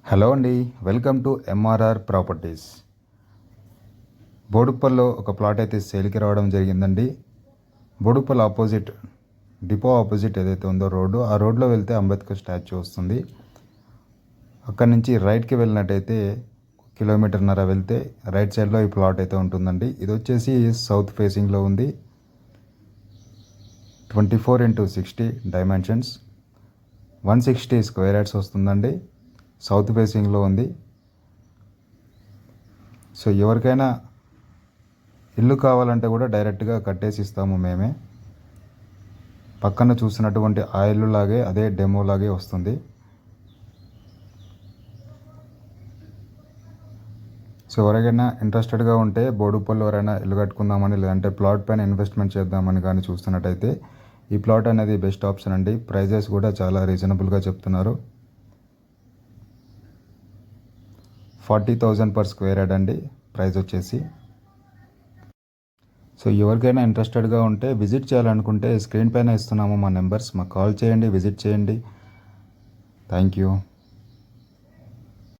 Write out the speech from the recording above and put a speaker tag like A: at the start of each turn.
A: Hello అండి, welcome to MRR properties. బోడుప్పల్లో ఒక plot అయితే సేల్కి రావడం జరిగిందండి. బోడుప్పల్ ఆపోజిట్ డిపో ఆపోజిట్ ఏదైతే ఉందో రోడ్డు, ఆ రోడ్లో వెళ్తే అంబేద్కర్ స్టాచ్యూ వస్తుంది. అక్కడి నుంచి రైట్కి వెళ్ళినట్టయితే కిలోమీటర్న్నర వెళ్తే రైట్ సైడ్లో ఈ ప్లాట్ అయితే ఉంటుందండి. ఇది వచ్చేసి సౌత్ ఫేసింగ్లో ఉంది. 24x60 డైమెన్షన్స్, 160 స్క్వేర్ యార్డ్స్ వస్తుందండి. సౌత్ ఫేసింగ్లో ఉంది. సో ఎవరికైనా ఇల్లు కావాలంటే కూడా డైరెక్ట్గా కట్టేసి ఇస్తాము మేమే. పక్కన చూసినటువంటి ఆ ఇల్లు లాగే అదే డెమో లాగే వస్తుంది. సో ఎవరికైనా ఇంట్రెస్టెడ్గా ఉంటే బోడుప్పల్లో ఎవరైనా ఇల్లు కట్టుకుందామని లేదంటే ప్లాట్ పైన ఇన్వెస్ట్మెంట్ చేద్దామని కానీ చూస్తున్నట్టయితే ఈ ప్లాట్ అనేది బెస్ట్ ఆప్షన్ అండి. ప్రైజెస్ కూడా చాలా రీజనబుల్గా చెప్తున్నారు. 40,000 పర్ స్క్వేర్ యార్డ్ అండి ప్రైస్ వచ్చేసి. సో ఎవరికైనా ఇంట్రెస్టెడ్గా ఉంటే విజిట్ చేయాలనుకుంటే స్క్రీన్ పైన ఇస్తున్నాము మా నెంబర్స్, మాకు కాల్ చేయండి, విజిట్ చేయండి. Thank you.